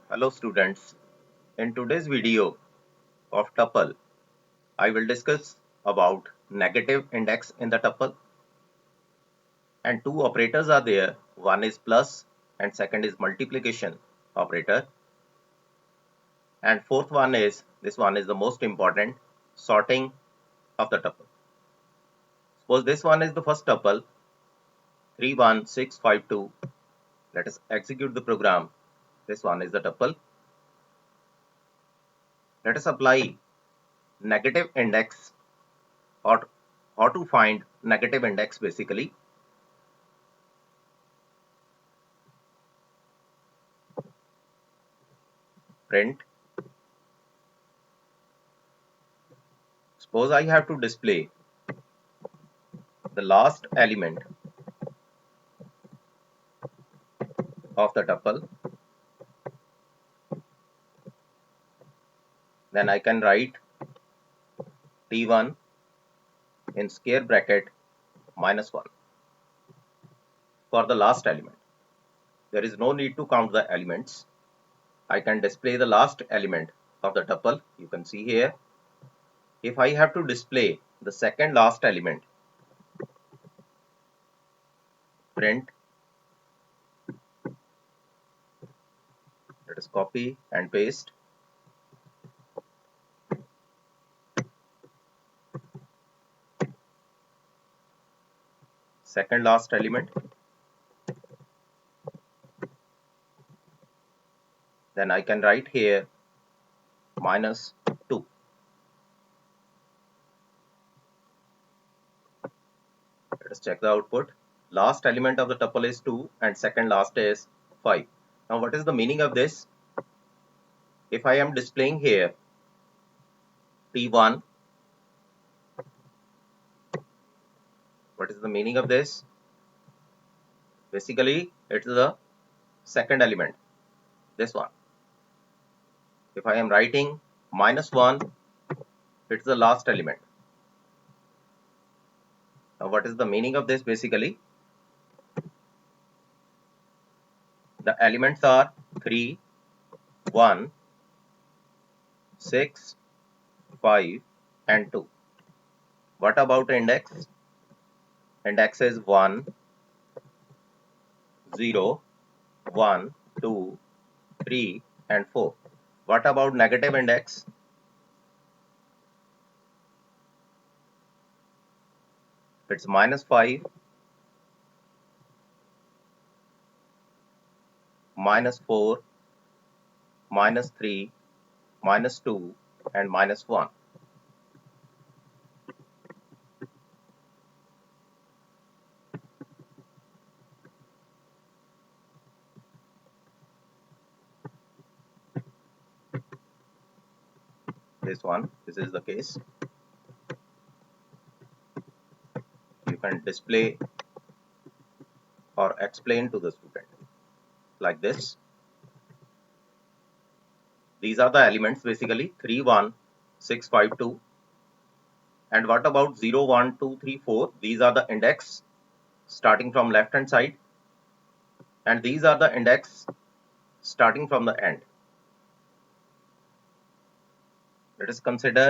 Hello students, in today's video of tuple, I will discuss about negative index in the tuple, and two operators are there. One is plus and second is multiplication operator, and fourth one is, this one is the most important, sorting of the tuple. Suppose this one is the first tuple 31652. Let us execute the program. This one is the tuple. Let us apply negative index, or how to find negative index basically. Print. Suppose I have to display the last element of the tuple, then I can write t1 in square bracket -1 for the last element. There is no need to count the elements. I can display the last element of the tuple. You can see here. If I have to display the second last element, print. Let us copy and paste. Second last element. Then I can write here -2. Let us check the output. Last element of the tuple is 2 and second last is 5. Now what is the meaning of this? If I am displaying here t1, what is the meaning of this? Basically, it's the second element, this one. If I am writing -1, it's the last element. Now what is the meaning of this basically? The elements are 3, 1, 6, 5 and 2. What about index? Index is 1, 0, 1, 2, 3 and 4. What about negative index? It's -5, -4, -3, -2 and -1. This is the case. You can display or explain to the student like this. These are the elements basically 3, 1, 6, 5, 2. And what about 0, 1, 2, 3, 4? These are the index starting from left hand side, and these are the index starting from the end. Let us consider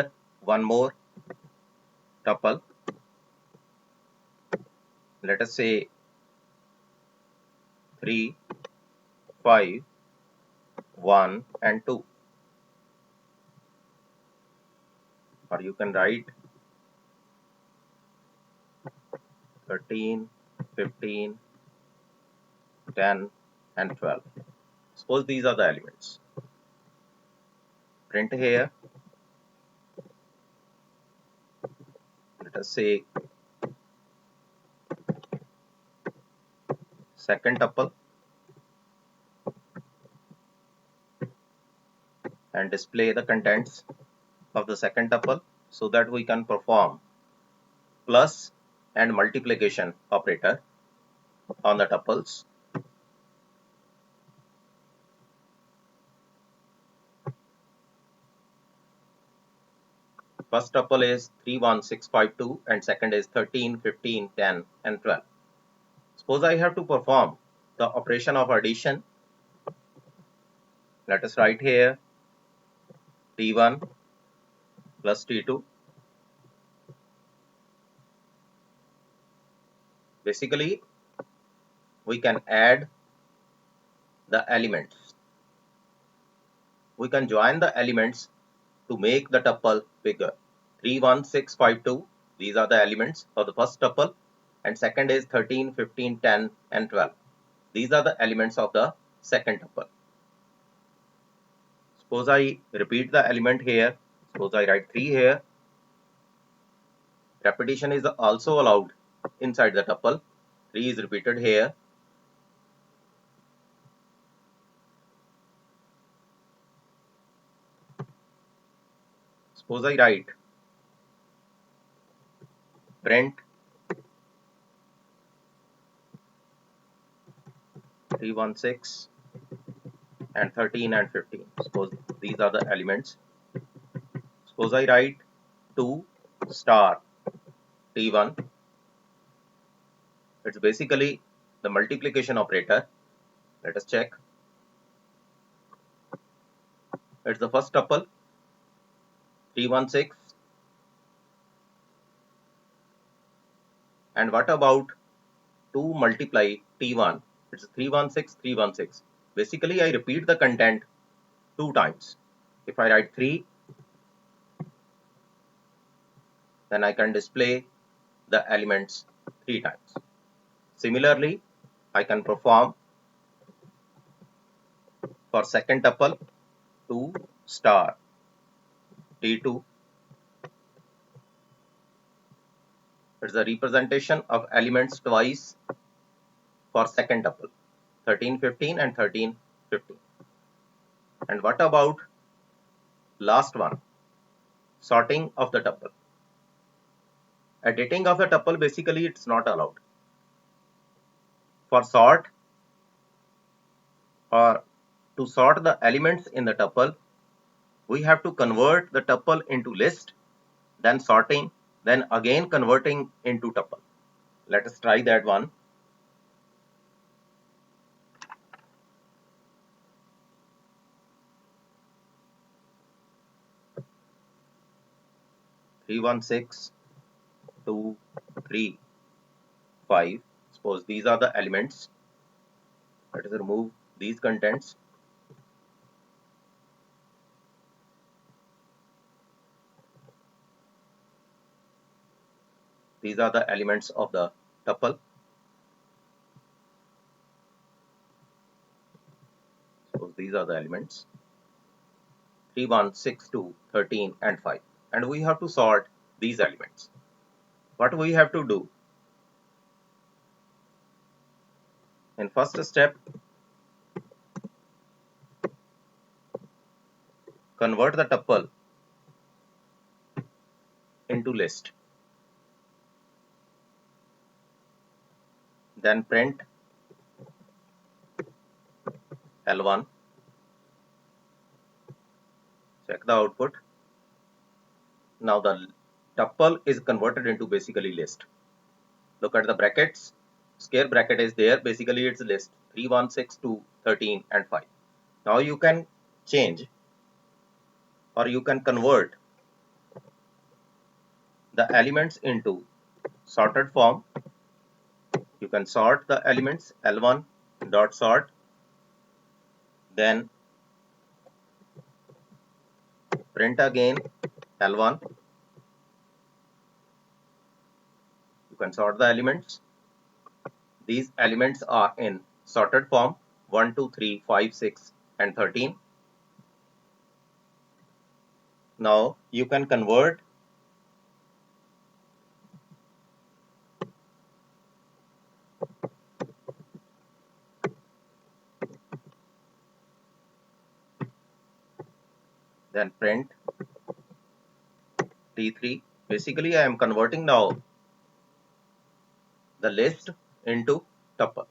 one more tuple. Let us say 3, 5, 1 and 2, or you can write 13, 15, 10 and 12. Suppose these are the elements. Print here. Let us say second tuple and display the contents of the second tuple so that we can perform plus and multiplication operator on the tuples. First tuple is 3, 1, 6, 5, 2 and second is 13, 15, 10 and 12. Suppose I have to perform the operation of addition. Let us write here T1 plus T2. Basically, we can add the elements. We can join the elements to make the tuple bigger. 3, 1, 6, 5, 2. These are the elements of the first tuple. And second is 13, 15, 10, and 12. These are the elements of the second tuple. Suppose I repeat the element here. Suppose I write 3 here. Repetition is also allowed inside the tuple. 3 is repeated here. Suppose I write print 3, 1, 6 and 13 and 15. Suppose these are the elements. Suppose I write 2 star T1. It's basically the multiplication operator. Let us check. It's the first tuple 316. And what about 2 multiply T1? It's 316, 316. Basically, I repeat the content 2 times. If I write 3, then I can display the elements 3 times. Similarly, I can perform for second tuple 2 star T2. It's the representation of elements twice for second tuple 13, 15 and 13, 15. And what about last one? Sorting of the tuple. Editing of the tuple, basically it's not allowed. For sort or to sort the elements in the tuple, we have to convert the tuple into list, then sorting, then again converting into tuple. Let us try that one. Three, 1, 6, 2, 3, 5. Suppose these are the elements. Let us remove these contents. These are the elements of the tuple. Suppose these are the elements 3, 1, 6, 2, 13 and 5. And we have to sort these elements. What we have to do? In first step, convert the tuple into list. Then print L1. Check the output. Now the tuple is converted into basically list. Look at the brackets. Square bracket is there. Basically it's list 3, 1, 6, 2, 13 and 5. Now you can change or you can convert the elements into sorted form. You can sort the elements L1 dot sort, then print again L1. You can sort the elements. These elements are in sorted form 1, 2, 3, 5, 6 and 13. Now you can convert then print T3. Basically I am converting now the list into tuple.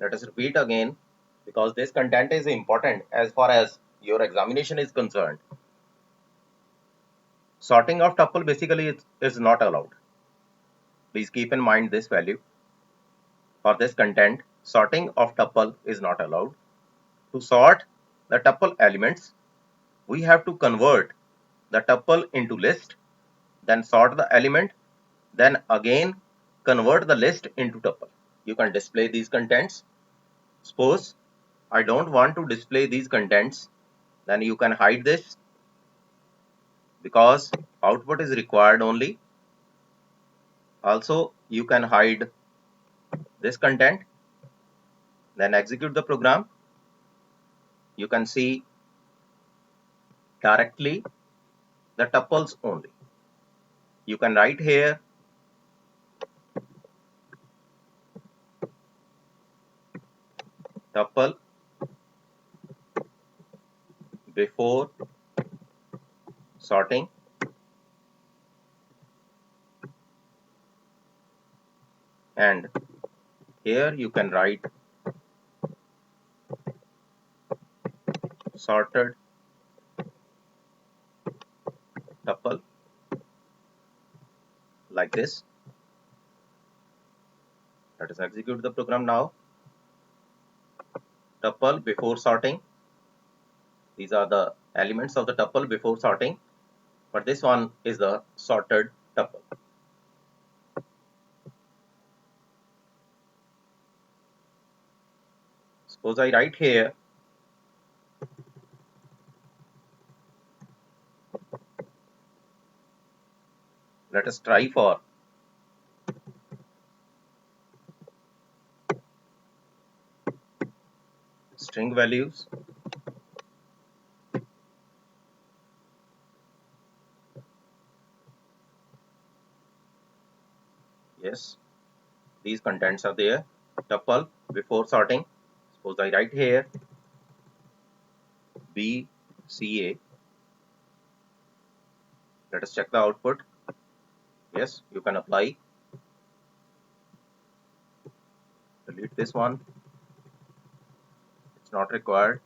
Let us repeat again because this content is important as far as your examination is concerned. Sorting of tuple basically is not allowed. Please keep in mind this value for this content. sorting of tuple is not allowed. To sort the tuple elements, we have to convert the tuple into list, then sort the element, then again convert the list into tuple. You can display these contents. Suppose I don't want to display these contents, then you can hide this because output is required only. Also, you can hide this content, then execute the program. You can see directly the tuples only. You can write here tuple before sorting, and here you can write sorted tuple like this. Let us execute the program now. Tuple before sorting. These are the elements of the tuple before sorting, but this one is the sorted tuple. Suppose I write here let us try for string values. Yes, these contents are there. Tuple before sorting. Suppose I write here BCA. Let us check the output. Yes, you can apply. Delete this one. It's not required.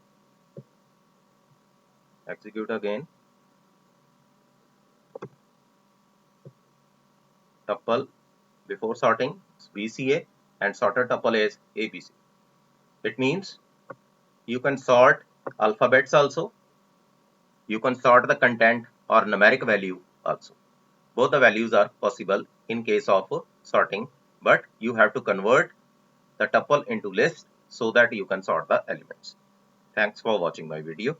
Execute again. Tuple before sorting is BCA and sorted tuple is ABC. It means you can sort alphabets also. You can sort the content or numeric value also. Both the values are possible in case of sorting, but you have to convert the tuple into list so that you can sort the elements. Thanks for watching my video.